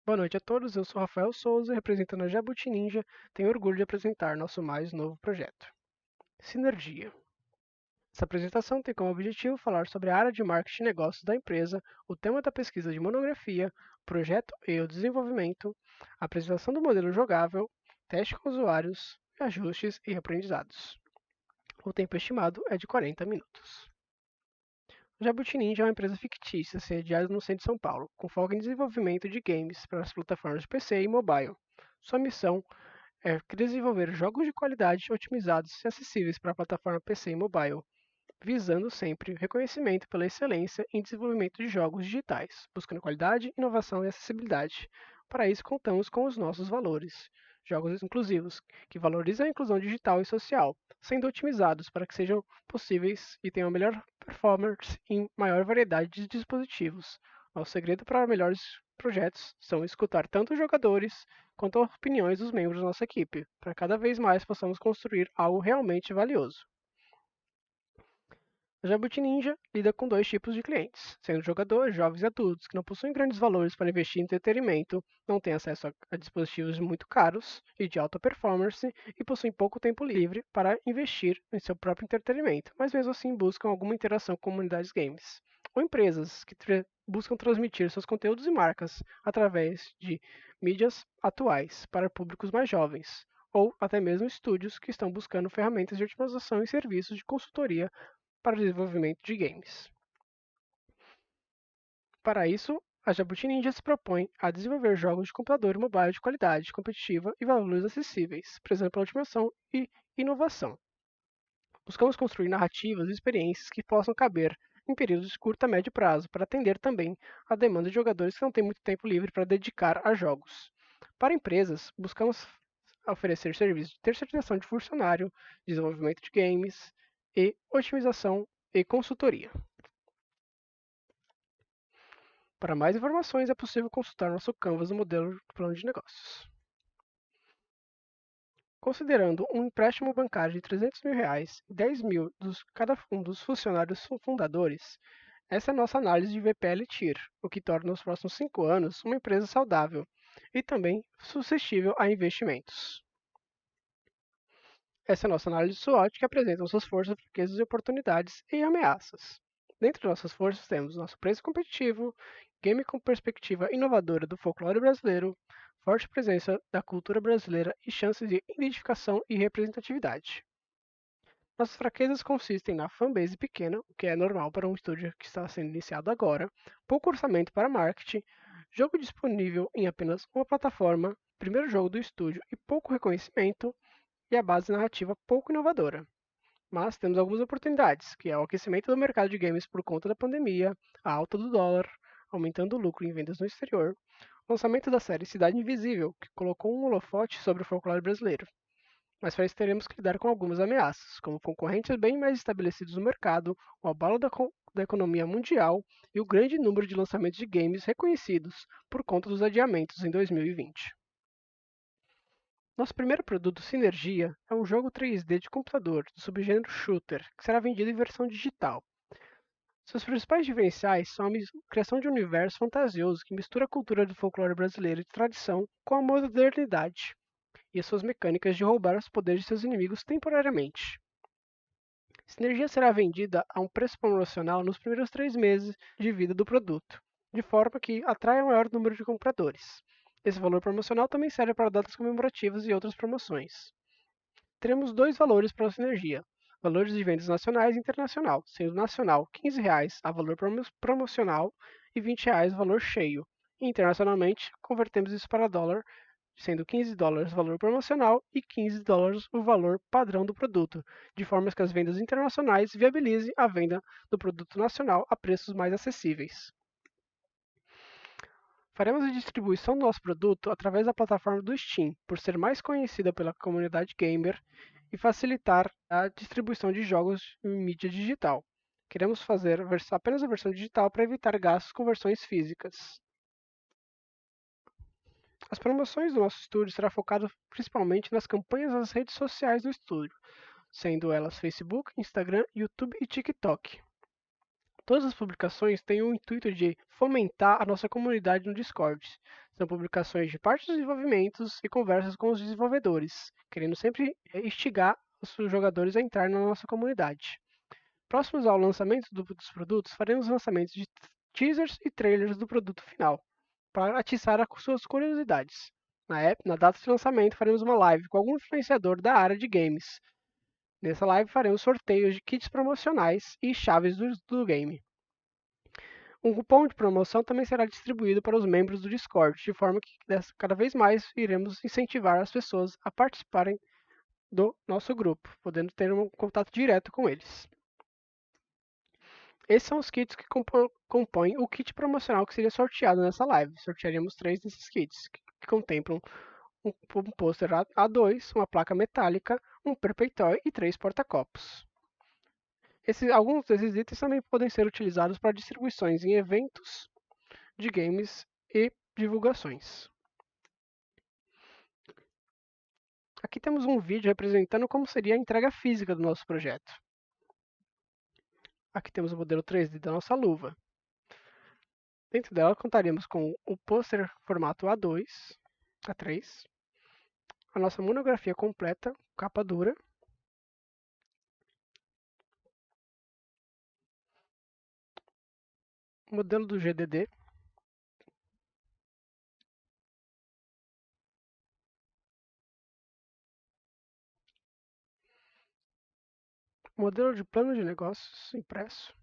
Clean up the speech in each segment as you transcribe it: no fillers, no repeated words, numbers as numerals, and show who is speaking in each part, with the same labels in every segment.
Speaker 1: Boa noite a todos, eu sou Rafael Souza, representando a Jabuti Ninja. Tenho orgulho de apresentar nosso mais novo projeto, Sinergia. Essa apresentação tem como objetivo falar sobre a área de marketing e negócios da empresa, o tema da pesquisa de monografia, o projeto e o desenvolvimento, a apresentação do modelo jogável, teste com usuários, ajustes e aprendizados. O tempo estimado é de 40 minutos. O Jabuti Ninja é uma empresa fictícia sediada no centro de São Paulo, com foco em desenvolvimento de games para as plataformas de PC e mobile. Sua missão é desenvolver jogos de qualidade otimizados e acessíveis para a plataforma PC e mobile, visando sempre o reconhecimento pela excelência em desenvolvimento de jogos digitais, buscando qualidade, inovação e acessibilidade. Para isso, contamos com os nossos valores. Jogos inclusivos, que valorizam a inclusão digital e social, sendo otimizados para que sejam possíveis e tenham melhor performance em maior variedade de dispositivos. Nosso segredo para melhores projetos são escutar tanto os jogadores quanto as opiniões dos membros da nossa equipe, para cada vez mais possamos construir algo realmente valioso. A Jabuti Ninja lida com dois tipos de clientes, sendo jogadores, jovens e adultos, que não possuem grandes valores para investir em entretenimento, não têm acesso a dispositivos muito caros e de alta performance e possuem pouco tempo livre para investir em seu próprio entretenimento, mas mesmo assim buscam alguma interação com comunidades games. Ou empresas que buscam transmitir seus conteúdos e marcas através de mídias atuais para públicos mais jovens, ou até mesmo estúdios que estão buscando ferramentas de otimização e serviços de consultoria para o desenvolvimento de games. Para isso, a Jabuti Ninja se propõe a desenvolver jogos de computador e mobile de qualidade competitiva e valores acessíveis, prezando pela otimização e inovação. Buscamos construir narrativas e experiências que possam caber em períodos de curto a médio prazo, para atender também a demanda de jogadores que não têm muito tempo livre para dedicar a jogos. Para empresas, buscamos oferecer serviços de terceirização de funcionário, desenvolvimento de games e otimização e consultoria. Para mais informações, é possível consultar nosso Canvas do modelo de plano de negócios. Considerando um empréstimo bancário de R$ 300.000 e 10 mil de cada um dos funcionários fundadores, essa é a nossa análise de VPL TIR, o que torna nos próximos 5 anos uma empresa saudável e também suscetível a investimentos. Essa é a nossa análise SWOT, que apresenta suas forças, fraquezas, oportunidades e ameaças. Dentre nossas forças temos nosso preço competitivo, game com perspectiva inovadora do folclore brasileiro, forte presença da cultura brasileira e chances de identificação e representatividade. Nossas fraquezas consistem na fanbase pequena, o que é normal para um estúdio que está sendo iniciado agora, pouco orçamento para marketing, jogo disponível em apenas uma plataforma, primeiro jogo do estúdio e pouco reconhecimento, e a base narrativa pouco inovadora. Mas temos algumas oportunidades, que é o aquecimento do mercado de games por conta da pandemia, a alta do dólar, aumentando o lucro em vendas no exterior, o lançamento da série Cidade Invisível, que colocou um holofote sobre o folclore brasileiro. Mas para isso teremos que lidar com algumas ameaças, como concorrentes bem mais estabelecidos no mercado, o abalo da economia mundial e o grande número de lançamentos de games reconhecidos por conta dos adiamentos em 2020. Nosso primeiro produto, Sinergia, é um jogo 3D de computador do subgênero shooter, que será vendido em versão digital. Seus principais diferenciais são a criação de um universo fantasioso que mistura a cultura do folclore brasileiro de tradição com a modernidade, e as suas mecânicas de roubar os poderes de seus inimigos temporariamente. Sinergia será vendida a um preço promocional nos primeiros 3 meses de vida do produto, de forma que atraia o maior número de compradores. Esse valor promocional também serve para datas comemorativas e outras promoções. Teremos dois valores para a sinergia: valores de vendas nacionais e internacional, sendo nacional R$ 15 a valor promocional e R$ 20 valor cheio. E internacionalmente, convertemos isso para dólar, sendo $15 o valor promocional e $15 o valor padrão do produto, de forma que as vendas internacionais viabilizem a venda do produto nacional a preços mais acessíveis. Faremos a distribuição do nosso produto através da plataforma do Steam, por ser mais conhecida pela comunidade gamer e facilitar a distribuição de jogos em mídia digital. Queremos fazer apenas a versão digital para evitar gastos com versões físicas. As promoções do nosso estúdio serão focadas principalmente nas campanhas das redes sociais do estúdio, sendo elas Facebook, Instagram, YouTube e TikTok. Todas as publicações têm o intuito de fomentar a nossa comunidade no Discord. São publicações de parte dos desenvolvimentos e conversas com os desenvolvedores, querendo sempre instigar os jogadores a entrar na nossa comunidade. Próximos ao lançamento dos produtos, faremos lançamentos de teasers e trailers do produto final, para atiçar as suas curiosidades. Na data de lançamento, faremos uma live com algum influenciador da área de games. Nessa live, faremos sorteios de kits promocionais e chaves do game. Um cupom de promoção também será distribuído para os membros do Discord, de forma que cada vez mais iremos incentivar as pessoas a participarem do nosso grupo, podendo ter um contato direto com eles. Esses são os kits que compõem o kit promocional que seria sorteado nessa live. Sortearíamos 3 desses kits, que contemplam um pôster A2, uma placa metálica, um Perpetual e 3 porta-copos. Alguns desses itens também podem ser utilizados para distribuições em eventos de games e divulgações. Aqui temos um vídeo representando como seria a entrega física do nosso projeto. Aqui temos o modelo 3D da nossa luva. Dentro dela contaríamos com o pôster formato A2, A3, a nossa monografia completa, capa dura, modelo do GDD, modelo de plano de negócios impresso,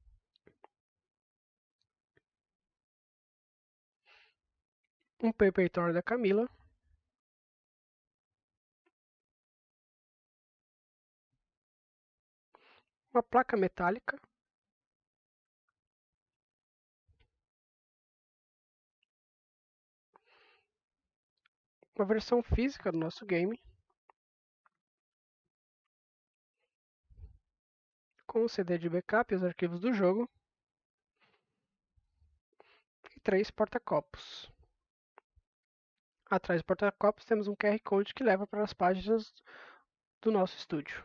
Speaker 1: um paper da Camila, uma placa metálica, uma versão física do nosso game, com um CD de backup e os arquivos do jogo, e 3 porta-copos. Atrás do porta-copos temos um QR Code que leva para as páginas do nosso estúdio.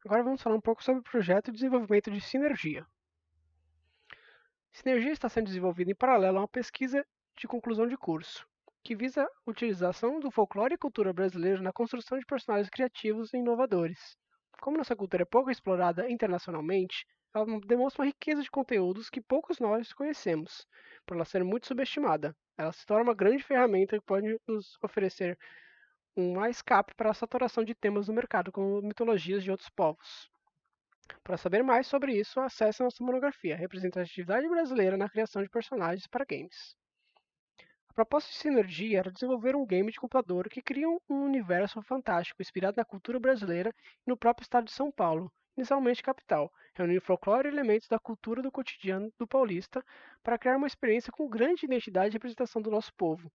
Speaker 1: Agora vamos falar um pouco sobre o projeto de desenvolvimento de Sinergia. Sinergia está sendo desenvolvida em paralelo a uma pesquisa de conclusão de curso, que visa a utilização do folclore e cultura brasileira na construção de personagens criativos e inovadores. Como nossa cultura é pouco explorada internacionalmente, ela demonstra uma riqueza de conteúdos que poucos nós conhecemos, por ela ser muito subestimada. Ela se torna uma grande ferramenta que pode nos oferecer um escape para a saturação de temas no mercado, como mitologias de outros povos. Para saber mais sobre isso, acesse a nossa monografia Representatividade Brasileira na Criação de Personagens para Games. A proposta de Sinergia era desenvolver um game de computador que cria um universo fantástico inspirado na cultura brasileira e no próprio estado de São Paulo, inicialmente capital, reunindo folclore e elementos da cultura do cotidiano do paulista para criar uma experiência com grande identidade e representação do nosso povo.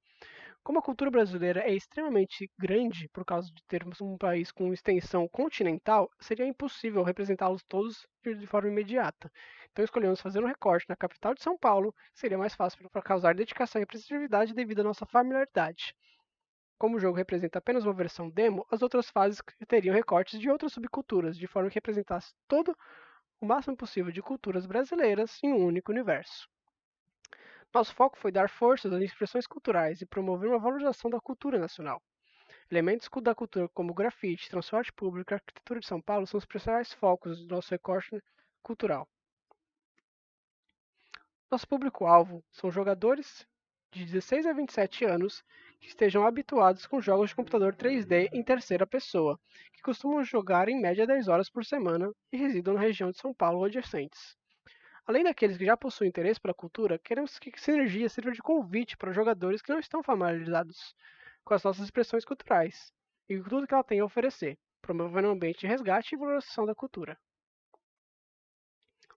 Speaker 1: Como a cultura brasileira é extremamente grande, por causa de termos um país com extensão continental, seria impossível representá-los todos de forma imediata. Então escolhemos fazer um recorte na capital de São Paulo, que seria mais fácil para causar dedicação e representatividade devido à nossa familiaridade. Como o jogo representa apenas uma versão demo, as outras fases teriam recortes de outras subculturas, de forma que representasse todo o máximo possível de culturas brasileiras em um único universo. Nosso foco foi dar força às expressões culturais e promover uma valorização da cultura nacional. Elementos da cultura como grafite, transporte público e arquitetura de São Paulo são os principais focos do nosso recorte cultural. Nosso público-alvo são jogadores de 16 a 27 anos que estejam habituados com jogos de computador 3D em terceira pessoa, que costumam jogar em média 10 horas por semana e residam na região de São Paulo ou adjacentes. Além daqueles que já possuem interesse pela cultura, queremos que Sinergia sirva de convite para jogadores que não estão familiarizados com as nossas expressões culturais e com tudo que ela tem a oferecer, promovendo um ambiente de resgate e valorização da cultura.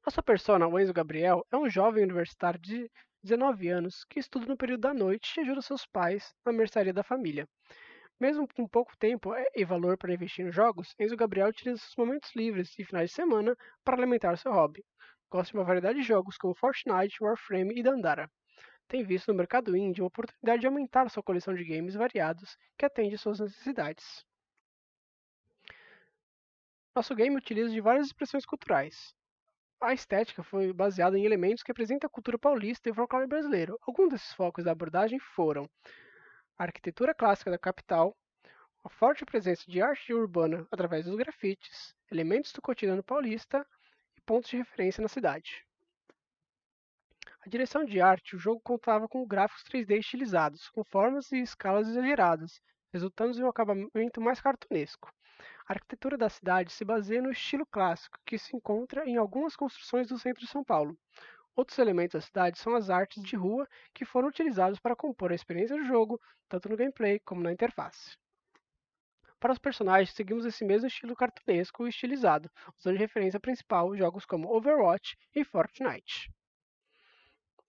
Speaker 1: Nossa persona, o Enzo Gabriel, é um jovem universitário de 19 anos que estuda no período da noite e ajuda seus pais na mercearia da família. Mesmo com pouco tempo e valor para investir em jogos, Enzo Gabriel utiliza seus momentos livres e finais de semana para alimentar seu hobby. Gosta de uma variedade de jogos como Fortnite, Warframe e Dandara. tem visto no mercado indie uma oportunidade de aumentar sua coleção de games variados que atende suas necessidades. Nosso game utiliza de várias expressões culturais. A estética foi baseada em elementos que representam a cultura paulista e o folclore brasileiro. Alguns desses focos da abordagem foram a arquitetura clássica da capital, a forte presença de arte urbana através dos grafites, elementos do cotidiano paulista e pontos de referência na cidade. A direção de arte, o jogo contava com gráficos 3D estilizados, com formas e escalas exageradas, resultando em um acabamento mais cartunesco. A arquitetura da cidade se baseia no estilo clássico, que se encontra em algumas construções do centro de São Paulo. Outros elementos da cidade são as artes de rua que foram utilizados para compor a experiência do jogo, tanto no gameplay como na interface. Para os personagens, seguimos esse mesmo estilo cartunesco e estilizado, usando de referência principal jogos como Overwatch e Fortnite.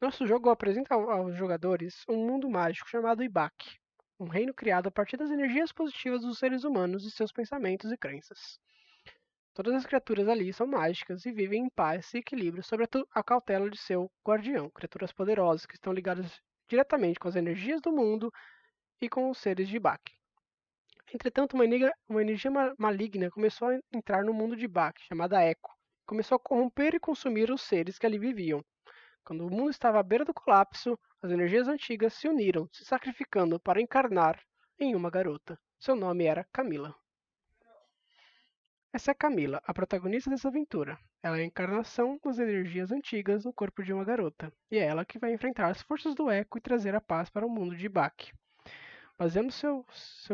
Speaker 1: Nosso jogo apresenta aos jogadores um mundo mágico chamado Ibak, um reino criado a partir das energias positivas dos seres humanos e seus pensamentos e crenças. Todas as criaturas ali são mágicas e vivem em paz e equilíbrio sob a cautela de seu guardião, criaturas poderosas que estão ligadas diretamente com as energias do mundo e com os seres de Ibak. Entretanto, uma energia maligna começou a entrar no mundo de Ibak, chamada Echo, e começou a corromper e consumir os seres que ali viviam. Quando o mundo estava à beira do colapso, as energias antigas se uniram, se sacrificando para encarnar em uma garota. Seu nome era Camila. Essa é Camila, a protagonista dessa aventura. Ela é a encarnação das energias antigas no corpo de uma garota, e é ela que vai enfrentar as forças do Eco e trazer a paz para o mundo de Bach. Baseamos seu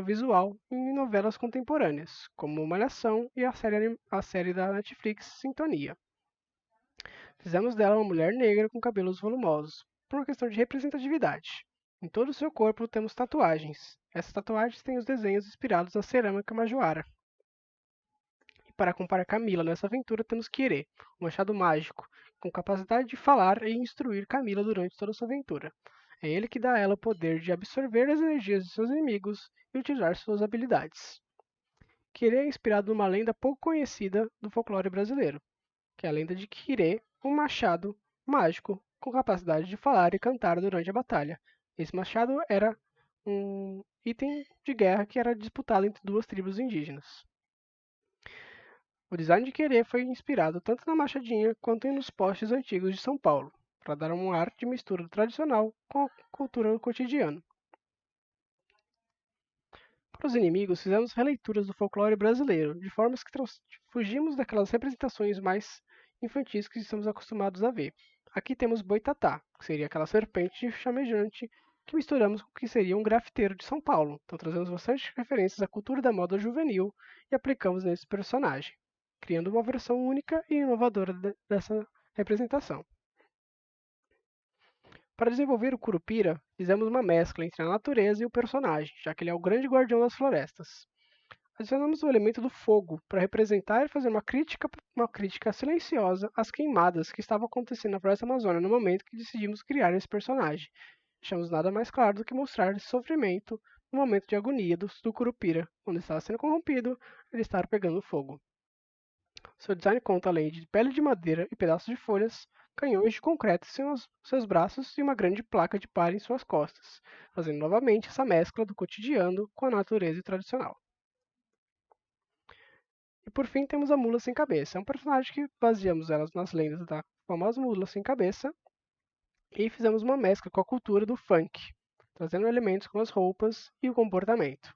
Speaker 1: visual em novelas contemporâneas, como Malhação e a série da Netflix Sintonia. Fizemos dela uma mulher negra com cabelos volumosos, por uma questão de representatividade. Em todo o seu corpo temos tatuagens. Essas tatuagens têm os desenhos inspirados na cerâmica majoara. E para comparar Camila nessa aventura temos Kirê, um machado mágico, com capacidade de falar e instruir Camila durante toda sua aventura. É ele que dá a ela o poder de absorver as energias de seus inimigos e utilizar suas habilidades. Kirê é inspirado numa lenda pouco conhecida do folclore brasileiro, que é a lenda de Kirê, um machado mágico com capacidade de falar e cantar durante a batalha. Esse machado era um item de guerra que era disputado entre duas tribos indígenas. O design de Kirê foi inspirado tanto na machadinha quanto nos postes antigos de São Paulo, para dar um ar de mistura tradicional com a cultura do cotidiano. Para os inimigos, fizemos releituras do folclore brasileiro, de formas que fugimos daquelas representações mais infantis que estamos acostumados a ver. Aqui temos Boitatá, que seria aquela serpente chamejante que misturamos com o que seria um grafiteiro de São Paulo. Então trazemos bastante referências à cultura da moda juvenil e aplicamos nesse personagem, criando uma versão única e inovadora dessa representação. Para desenvolver o Curupira, fizemos uma mescla entre a natureza e o personagem, já que ele é o grande guardião das florestas. Adicionamos o elemento do fogo para representar e fazer uma crítica silenciosa às queimadas que estavam acontecendo na floresta amazônica no momento que decidimos criar esse personagem. Deixamos nada mais claro do que mostrar esse sofrimento no momento de agonia do Curupira, quando estava sendo corrompido, ele estava pegando fogo. Seu design conta além de pele de madeira e pedaços de folhas, canhões de concreto em seus braços e uma grande placa de palha em suas costas, fazendo novamente essa mescla do cotidiano com a natureza tradicional. E por fim temos a Mula Sem Cabeça. É um personagem que baseamos elas nas lendas da famosa Mula Sem Cabeça e fizemos uma mescla com a cultura do funk, trazendo elementos como as roupas e o comportamento.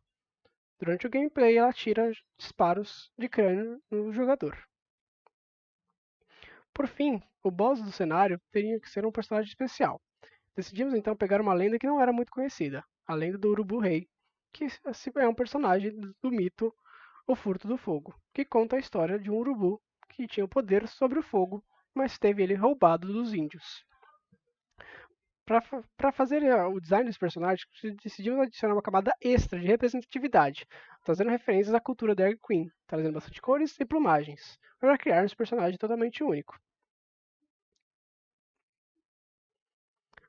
Speaker 1: Durante o gameplay, ela tira disparos de crânio no jogador. Por fim, o boss do cenário teria que ser um personagem especial. Decidimos então pegar uma lenda que não era muito conhecida, a lenda do Urubu Rei, que é um personagem do mito O Furto do Fogo, que conta a história de um urubu que tinha o poder sobre o fogo, mas teve ele roubado dos índios. Para fazer o design desse personagem, decidimos adicionar uma camada extra de representatividade, trazendo referências à cultura drag queen, trazendo bastante cores e plumagens, para criar esse personagem totalmente único.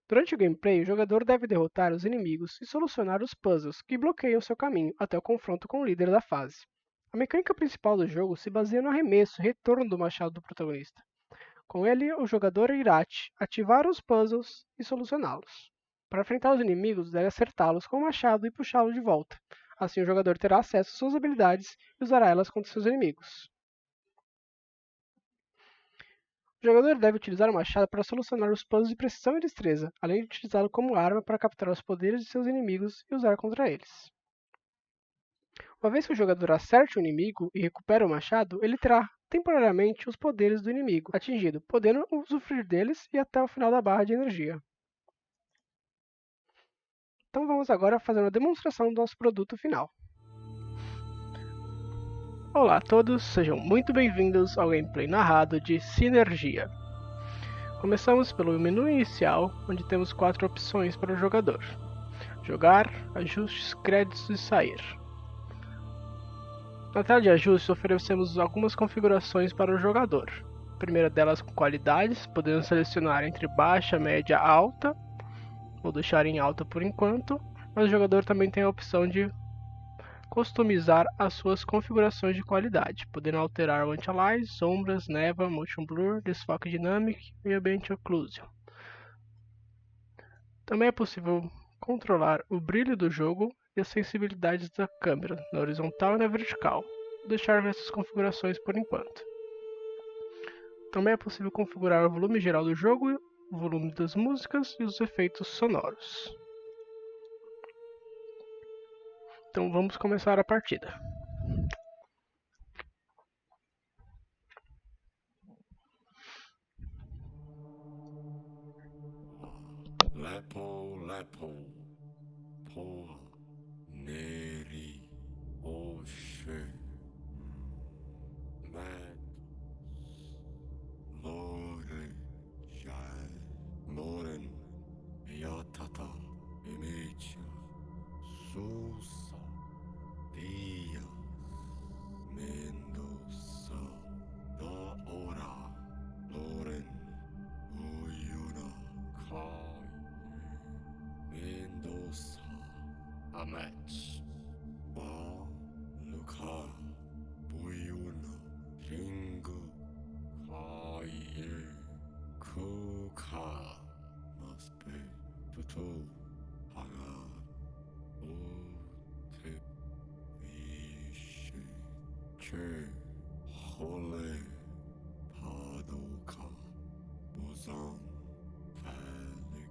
Speaker 1: Durante o gameplay, o jogador deve derrotar os inimigos e solucionar os puzzles que bloqueiam seu caminho até o confronto com o líder da fase. A mecânica principal do jogo se baseia no arremesso e retorno do machado do protagonista. Com ele, o jogador irá ativar os puzzles e solucioná-los. Para enfrentar os inimigos, deve acertá-los com o machado e puxá-los de volta. Assim, o jogador terá acesso às suas habilidades e usará elas contra seus inimigos. O jogador deve utilizar o machado para solucionar os puzzles de precisão e destreza, além de utilizá-lo como arma para capturar os poderes de seus inimigos e usar contra eles. Uma vez que o jogador acerte o inimigo e recupera o machado, ele terá temporariamente os poderes do inimigo atingido, podendo usufruir deles e até o final da barra de energia. Então vamos agora fazer uma demonstração do nosso produto final. Olá a todos, sejam muito bem-vindos ao gameplay narrado de Sinergia. Começamos pelo menu inicial, onde temos 4 opções para o jogador: jogar, ajustes, créditos e sair. Na tela de ajustes oferecemos algumas configurações para o jogador. A primeira delas com qualidades, podendo selecionar entre baixa, média, alta, vou deixar em alta por enquanto, mas o jogador também tem a opção de customizar as suas configurações de qualidade, podendo alterar o anti-alias, sombras, neva, motion blur, desfoque dynamic e ambient occlusion. Também é possível controlar o brilho do jogo e as sensibilidades da câmera, na horizontal e na vertical. Vou deixar essas configurações por enquanto. Também é possível configurar o volume geral do jogo, o volume das músicas e os efeitos sonoros. Então vamos começar a partida.
Speaker 2: Lepo, poa, neri, oshe, mad, lore, jai, loren, yatata, imicia, susa, dias, mendoza, da ora, loren, uyuna, kai, Mendoza, Amatch, Ba, Luka, Buyuna, Ringu, Kaye, Kuka, Maspe, Tutu, Haga, Ute, Vishi, Che, Hole, Padoka, Bozan, Felix,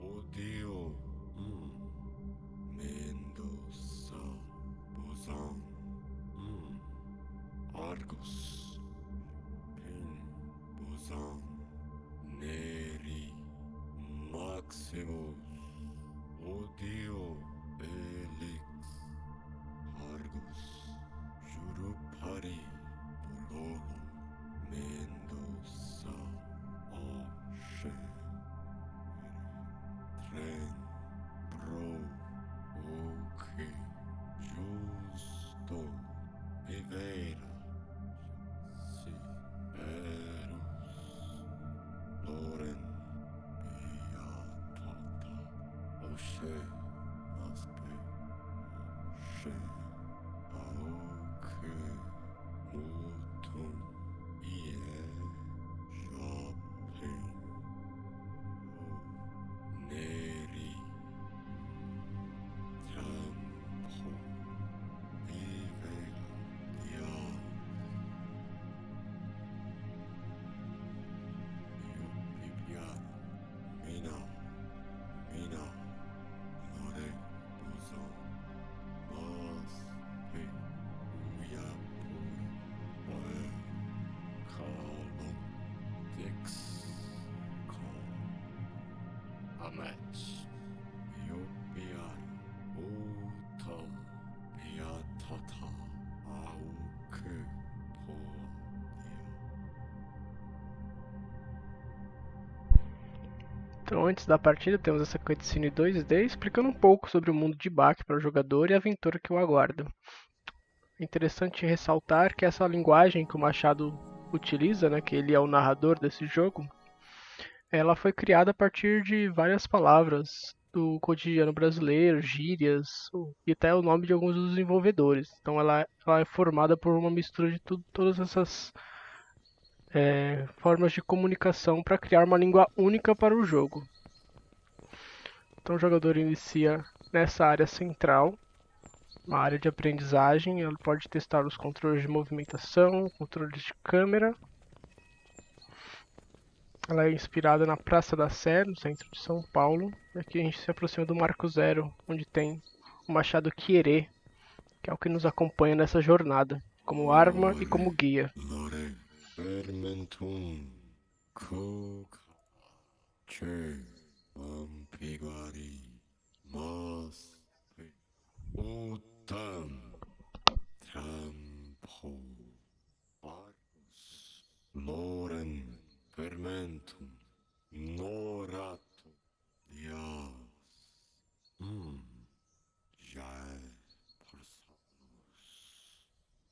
Speaker 2: Odio, Mendoza, Bozan, Argus, Pin, Bozan, Neri, Maximus, Odio, Elix, Argus, Jurupari, Bololo, Mendoza, Oshe, Tren, Bro, Ok, Justo, Viveira, Siberus, Loren, Beatata, Oshe, Maspe, Oshe, Aoke, Mutum, Ie, Japin, Neri, Tampo, Viveira, Dia, Pipiano, Mina, Lore, Bozan, Mas, Pe, Uyapur, Oe, Kalon, Dix, Kon, Amatch, Yopiar, Uta, Beatata, Auke, Poa,
Speaker 1: Então, antes da partida, temos essa cutscene 2D explicando um pouco sobre o mundo de Bach para o jogador e a aventura que o aguarda. É interessante ressaltar que essa linguagem que o Machado utiliza, né, que ele é o narrador desse jogo, ela foi criada a partir de várias palavras do cotidiano brasileiro, gírias e até o nome de alguns dos desenvolvedores. Então ela é formada por uma mistura de todas essas formas de comunicação para criar uma língua única para o jogo. Então o jogador inicia nessa área central, uma área de aprendizagem. Ele pode testar os controles de movimentação, controles de câmera. Ela é inspirada na Praça da Sé, no centro de São Paulo. Aqui a gente se aproxima do Marco Zero, onde tem o Machado Quierê, que é o que nos acompanha nessa jornada, como arma e como guia.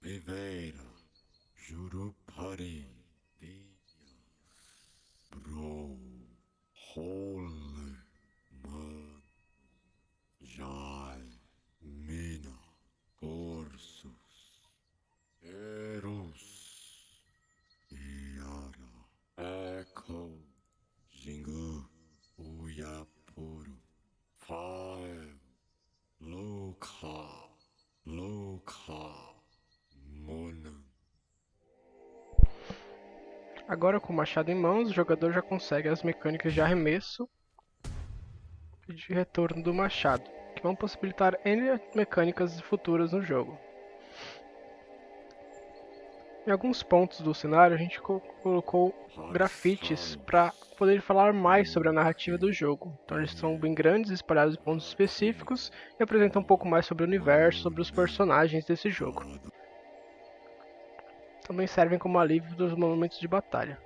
Speaker 2: Viveira, Jurupari, Dias, Bro, Holy, Man, Jai, Mina, Ursus, Eros, Iara, Echo, Jingu, Uyapuru, Fire, Luca, Mona.
Speaker 1: Agora com o machado em mãos, o jogador já consegue as mecânicas de arremesso e de retorno do machado, que vão possibilitar N mecânicas futuras no jogo. Em alguns pontos do cenário a gente colocou grafites para poder falar mais sobre a narrativa do jogo. Então eles são bem grandes, espalhados em pontos específicos e apresentam um pouco mais sobre o universo, sobre os personagens desse jogo. Também servem como alívio dos momentos de batalha.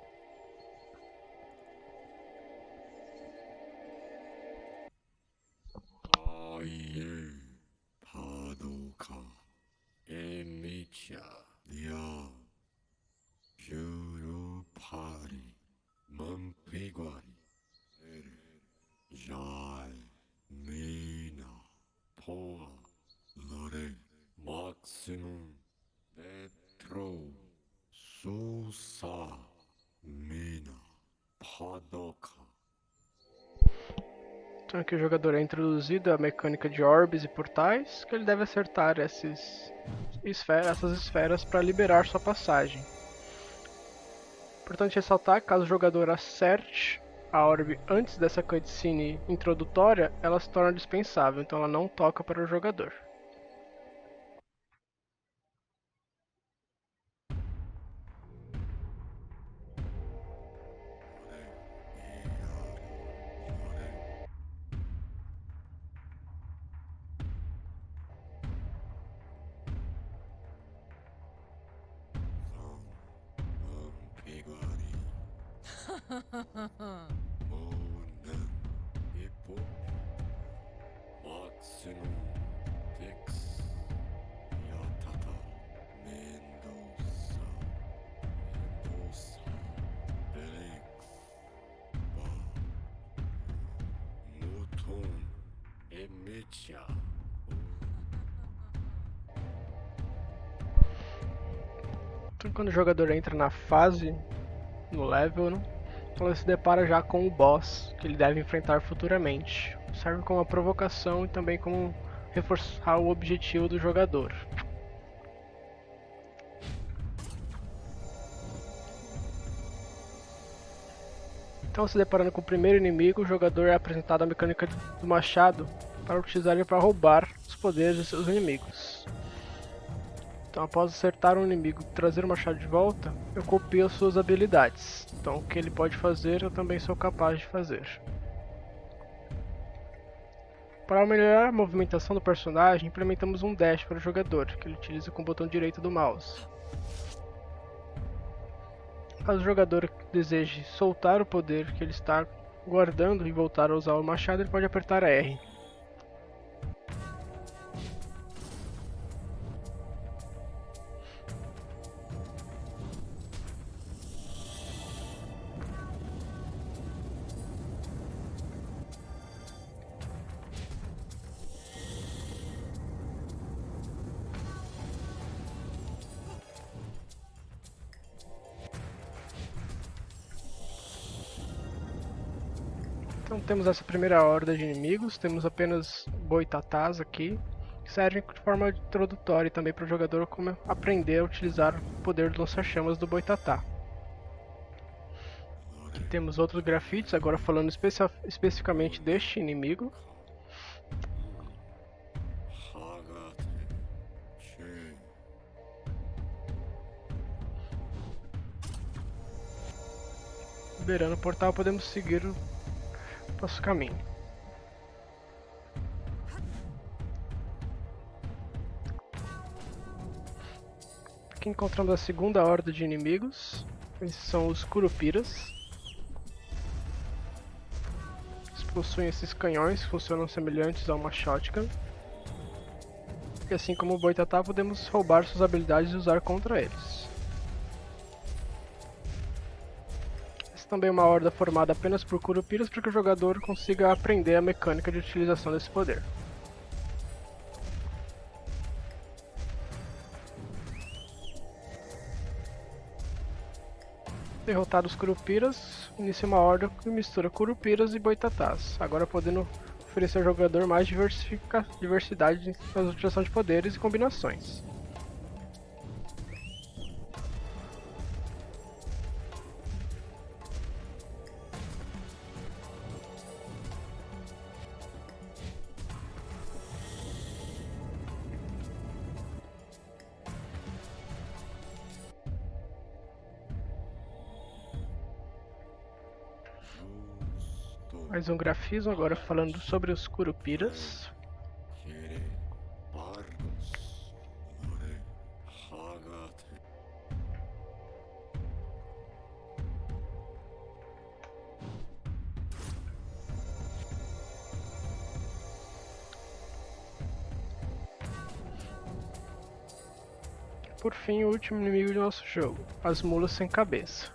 Speaker 2: Maximum Petro Susa Mina Padoka.
Speaker 1: Então aqui o jogador é introduzido a mecânica de orbes e portais, que ele deve acertar essas esferas para liberar sua passagem. Importante ressaltar que caso o jogador acerte a orbe antes dessa cutscene introdutória, ela se torna dispensável, então ela não toca para o jogador. Então, quando o jogador entra na fase, no level, né, ele se depara já com o boss que ele deve enfrentar futuramente. Serve como uma provocação e também como reforçar o objetivo do jogador. Então, se deparando com o primeiro inimigo, o jogador é apresentado a mecânica do machado para utilizar ele para roubar os poderes de seus inimigos. Então, após acertar um inimigo e trazer o machado de volta, eu copio as suas habilidades. Então, o que ele pode fazer, eu também sou capaz de fazer. Para melhorar a movimentação do personagem, implementamos um dash para o jogador, que ele utiliza com o botão direito do mouse. Caso o jogador deseje soltar o poder que ele está guardando e voltar a usar o machado, ele pode apertar R. Então temos essa primeira horda de inimigos, temos apenas boitatás aqui, que servem de forma introdutória também para o jogador como aprender a utilizar o poder do lança-chamas do boitatá. Aqui temos outros grafites, agora falando especificamente deste inimigo. Liberando o portal, podemos seguir o nosso caminho. Aqui encontramos a segunda horda de inimigos. Esses são os Curupiras. Eles possuem esses canhões que funcionam semelhantes a uma shotgun. E assim como o Boitatá, podemos roubar suas habilidades e usar contra eles. Também uma horda formada apenas por Curupiras para que o jogador consiga aprender a mecânica de utilização desse poder. Derrotados os Curupiras, inicia uma horda que mistura Curupiras e Boitatás, agora podendo oferecer ao jogador mais diversidade na utilização de poderes e combinações. Mais um grafismo agora falando sobre os Curupiras. Por fim, o último inimigo do nosso jogo, as mulas sem cabeça.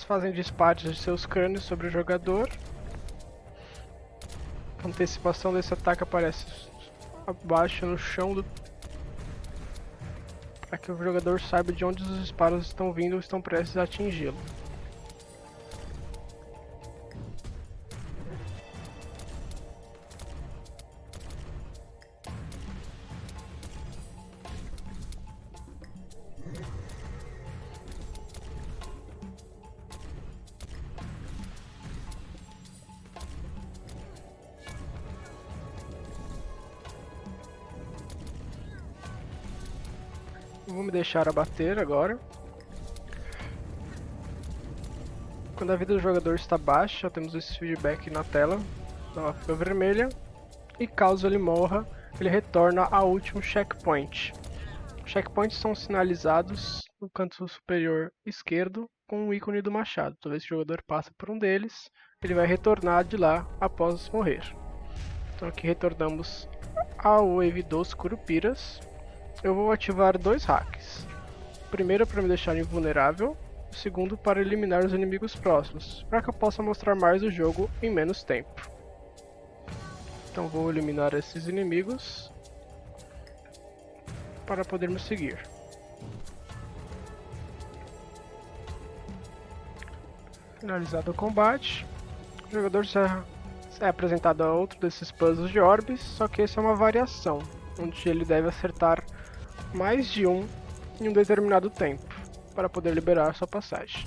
Speaker 1: Fazem disparos de seus crânios sobre o jogador. A antecipação desse ataque aparece abaixo no chão para que o jogador saiba de onde os disparos estão vindo ou estão prestes a atingi-lo. Vou me deixar abater agora. Quando a vida do jogador está baixa, temos esse feedback na tela, ela fica vermelha. E caso ele morra, ele retorna ao último checkpoint. Checkpoints são sinalizados no canto superior esquerdo com o ícone do machado. Toda vez que o jogador passa por um deles, ele vai retornar de lá após morrer. Então aqui retornamos ao Wave dos Curupiras. Eu vou ativar dois hacks. O primeiro para me deixar invulnerável, o segundo para eliminar os inimigos próximos, para que eu possa mostrar mais o jogo em menos tempo. Então vou eliminar esses inimigos para podermos seguir. Finalizado o combate, o jogador é apresentado a outro desses puzzles de orbes, só que esse é uma variação, onde ele deve acertar mais de um em um determinado tempo, para poder liberar sua passagem.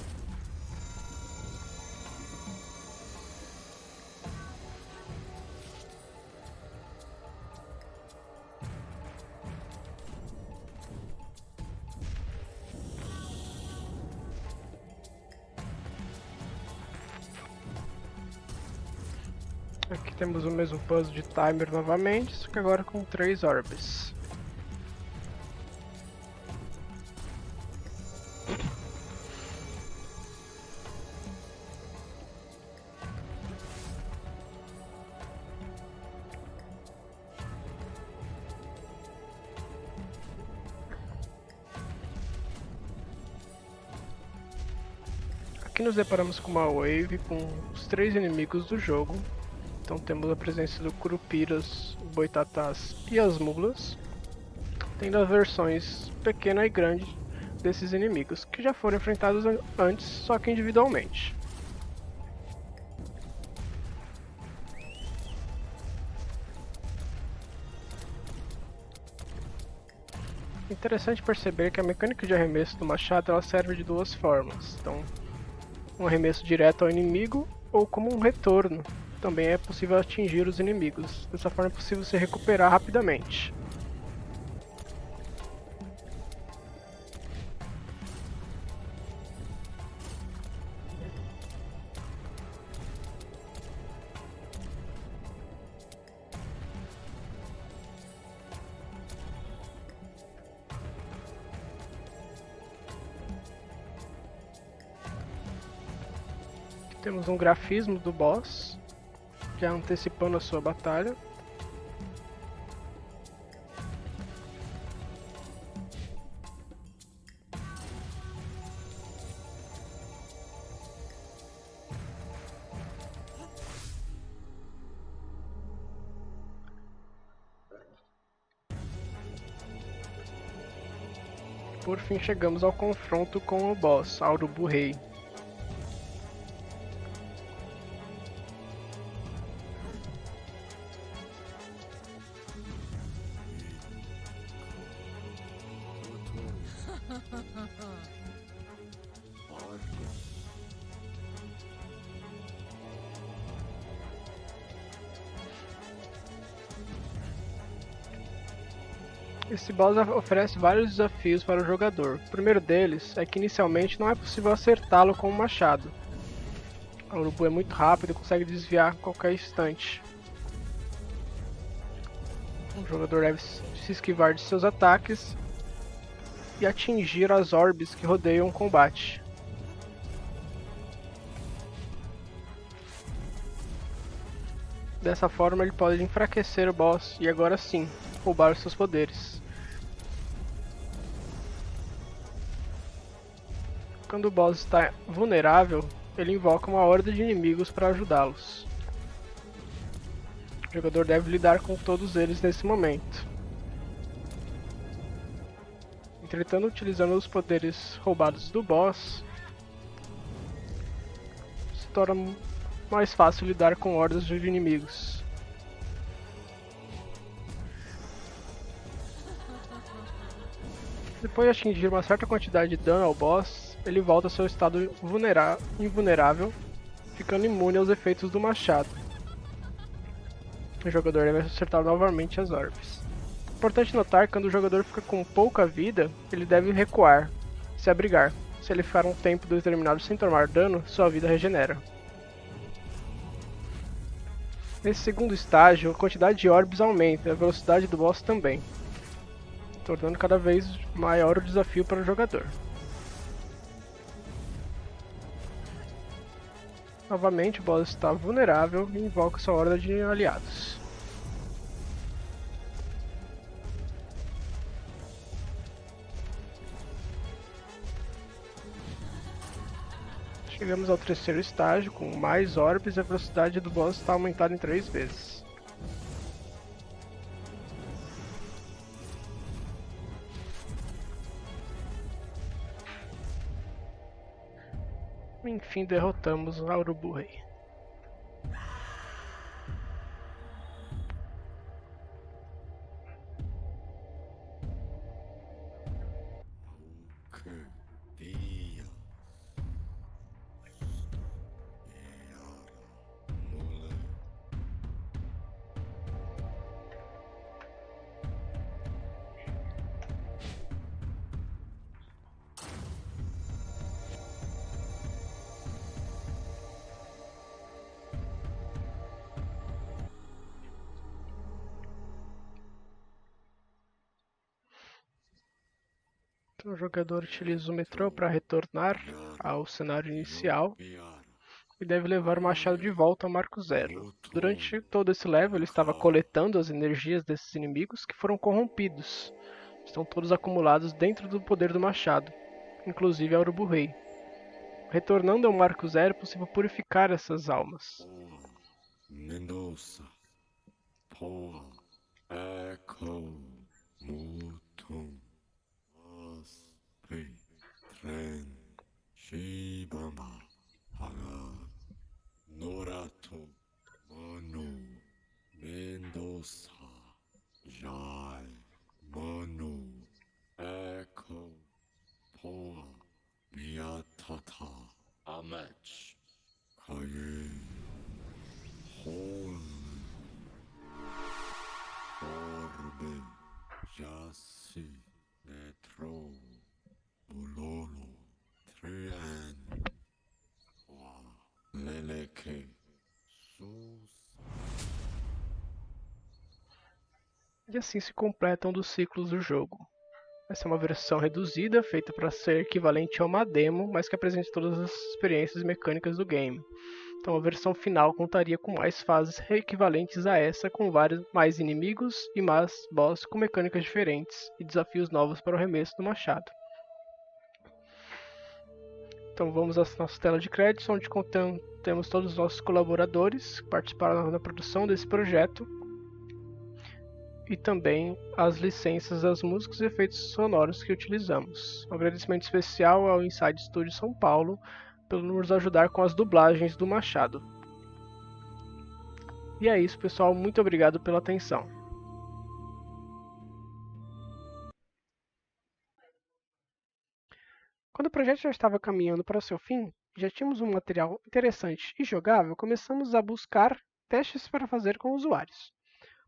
Speaker 1: Aqui temos o mesmo puzzle de timer novamente, só que agora com 3 orbes. Aqui nos deparamos com uma wave com os 3 inimigos do jogo. Então temos a presença do Curupiras, o Boitatás e as mulas, tendo as versões pequena e grande desses inimigos, que já foram enfrentados antes, só que individualmente. Interessante perceber que a mecânica de arremesso do machado ela serve de duas formas. Então, um arremesso direto ao inimigo ou como um retorno. Também é possível atingir os inimigos. Dessa forma é possível se recuperar rapidamente. Temos um grafismo do boss, já antecipando a sua batalha. Por fim chegamos ao confronto com o boss, Aurubu Rei. Esse boss oferece vários desafios para o jogador. O primeiro deles é que inicialmente não é possível acertá-lo com um machado. O urubu é muito rápido e consegue desviar a qualquer instante. O jogador deve se esquivar de seus ataques e atingir as orbes que rodeiam o combate. Dessa forma ele pode enfraquecer o boss e agora sim, roubar seus poderes. Quando o boss está vulnerável, ele invoca uma horda de inimigos para ajudá-los. O jogador deve lidar com todos eles nesse momento. Entretanto, utilizando os poderes roubados do boss, se torna mais fácil lidar com hordas de inimigos. Depois de atingir uma certa quantidade de dano ao boss, ele volta ao seu estado invulnerável, ficando imune aos efeitos do machado. O jogador deve acertar novamente as orbes. Importante notar que quando o jogador fica com pouca vida, ele deve recuar, se abrigar. Se ele ficar um tempo determinado sem tomar dano, sua vida regenera. Nesse segundo estágio, a quantidade de orbes aumenta e a velocidade do boss também, tornando cada vez maior o desafio para o jogador. Novamente, o boss está vulnerável e invoca sua horda de aliados. Chegamos ao terceiro estágio, com mais orbes e a velocidade do boss está aumentada em 3 vezes. Enfim, derrotamos o Aurubu Rei.
Speaker 2: Que dia. Mole.
Speaker 1: Então, o jogador utiliza o metrô para retornar ao cenário inicial e deve levar o machado de volta ao Marco Zero. Durante todo esse level, ele estava coletando as energias desses inimigos que foram corrompidos. Estão todos acumulados dentro do poder do machado, inclusive a Urubu Rei. Retornando ao Marco Zero, é possível purificar essas almas.
Speaker 2: Mendoza. Poa. Echo. Mutum. Aspe. Damage. Kaye. Hol. Orbe. Yasi. Netro. Bulolo. Trian. Wa. Leleke. Sus.
Speaker 1: E assim se completa um dos ciclos do jogo. Essa é uma versão reduzida, feita para ser equivalente a uma demo, mas que apresente todas as experiências mecânicas do game. Então a versão final contaria com mais fases equivalentes a essa, com vários mais inimigos e mais boss com mecânicas diferentes e desafios novos para o arremesso do machado. Então vamos à nossa tela de créditos, onde temos todos os nossos colaboradores que participaram da produção desse projeto, e também as licenças das músicas e efeitos sonoros que utilizamos. Um agradecimento especial ao Inside Studio São Paulo por nos ajudar com as dublagens do Machado. E é isso, pessoal. Muito obrigado pela atenção. Quando o projeto já estava caminhando para o seu fim, já tínhamos um material interessante e jogável, começamos a buscar testes para fazer com usuários.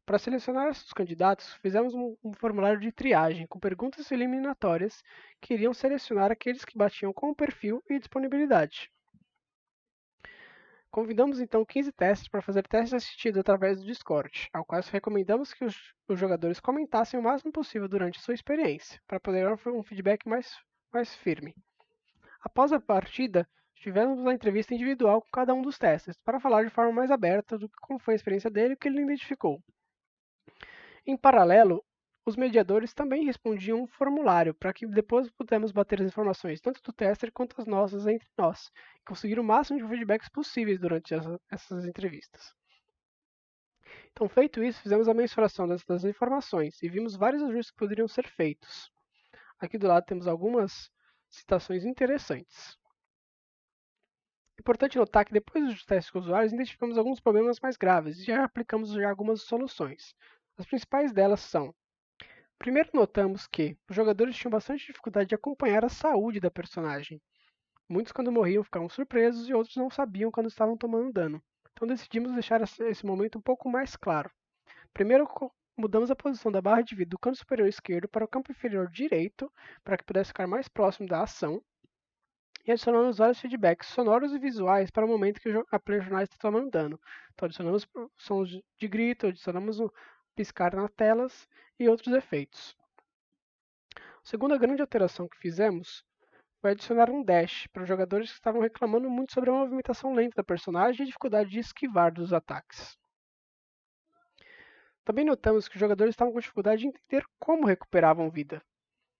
Speaker 1: Para selecionar esses candidatos, fizemos um formulário de triagem com perguntas eliminatórias que iriam selecionar aqueles que batiam com o perfil e disponibilidade. Convidamos então 15 testes para fazer testes assistidos através do Discord, ao qual recomendamos que os jogadores comentassem o máximo possível durante a sua experiência, para poder dar um feedback mais firme. Após a partida, tivemos uma entrevista individual com cada um dos testes, para falar de forma mais aberta do que como foi a experiência dele e o que ele identificou. Em paralelo, os mediadores também respondiam um formulário para que depois pudéssemos bater as informações tanto do tester quanto as nossas entre nós, e conseguir o máximo de feedbacks possíveis durante essas entrevistas. Então, feito isso, fizemos a mensuração dessas informações e vimos vários ajustes que poderiam ser feitos. Aqui do lado temos algumas citações interessantes. Importante notar que depois dos testes com usuários, identificamos alguns problemas mais graves e já aplicamos algumas soluções. As principais delas são: primeiro, notamos que os jogadores tinham bastante dificuldade de acompanhar a saúde da personagem. Muitos, quando morriam, ficavam surpresos e outros não sabiam quando estavam tomando dano. Então decidimos deixar esse momento um pouco mais claro. Primeiro, mudamos a posição da barra de vida do canto superior esquerdo para o campo inferior direito, para que pudesse ficar mais próximo da ação. E adicionamos vários feedbacks sonoros e visuais para o momento que a personagem está tomando dano. Então adicionamos sons de grito, adicionamos o piscar nas telas e outros efeitos. A segunda grande alteração que fizemos foi adicionar um dash para os jogadores que estavam reclamando muito sobre a movimentação lenta da personagem e a dificuldade de esquivar dos ataques. Também notamos que os jogadores estavam com dificuldade de entender como recuperavam vida.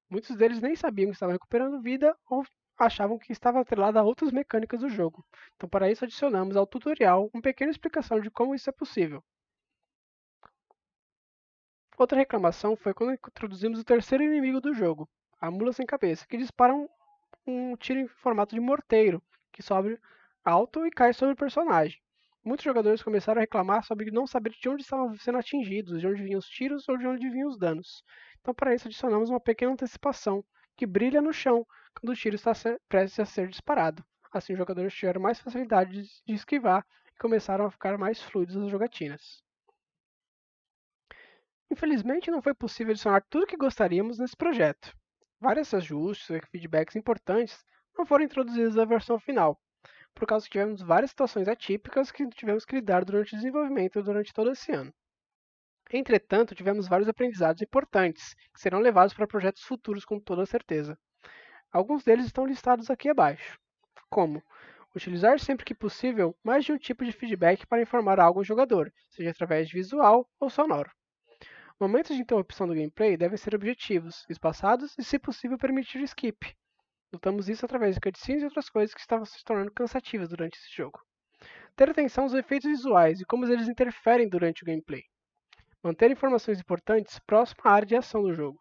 Speaker 1: Muitos deles nem sabiam que estavam recuperando vida ou achavam que estava atrelado a outras mecânicas do jogo. Então, para isso, adicionamos ao tutorial uma pequena explicação de como isso é possível. Outra reclamação foi quando introduzimos o terceiro inimigo do jogo, a mula sem cabeça, que dispara um tiro em formato de morteiro, que sobe alto e cai sobre o personagem. Muitos jogadores começaram a reclamar sobre não saber de onde estavam sendo atingidos, de onde vinham os tiros ou de onde vinham os danos. Então, para isso, adicionamos uma pequena antecipação, que brilha no chão quando o tiro está prestes a ser disparado. Assim, os jogadores tiveram mais facilidade de esquivar e começaram a ficar mais fluidos nas jogatinas. Infelizmente, não foi possível adicionar tudo o que gostaríamos nesse projeto. Vários ajustes e feedbacks importantes não foram introduzidos na versão final, por causa que tivemos várias situações atípicas que tivemos que lidar durante o desenvolvimento durante todo esse ano. Entretanto, tivemos vários aprendizados importantes, que serão levados para projetos futuros com toda certeza. Alguns deles estão listados aqui abaixo, como utilizar sempre que possível mais de um tipo de feedback para informar algo ao jogador, seja através de visual ou sonoro. Momentos de interrupção do gameplay devem ser objetivos, espaçados e, se possível, permitir skip. Notamos isso através de cutscenes e outras coisas que estavam se tornando cansativas durante esse jogo. Ter atenção aos efeitos visuais e como eles interferem durante o gameplay. Manter informações importantes próximo à área de ação do jogo.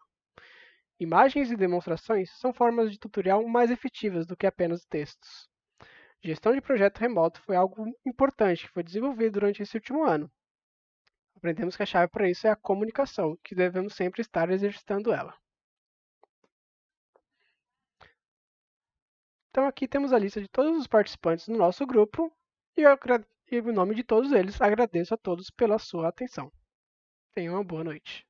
Speaker 1: Imagens e demonstrações são formas de tutorial mais efetivas do que apenas textos. Gestão de projeto remoto foi algo importante que foi desenvolvido durante esse último ano. Aprendemos que a chave para isso é a comunicação, que devemos sempre estar exercitando ela. Então aqui temos a lista de todos os participantes do nosso grupo e em nome de todos eles agradeço a todos pela sua atenção. Tenham uma boa noite.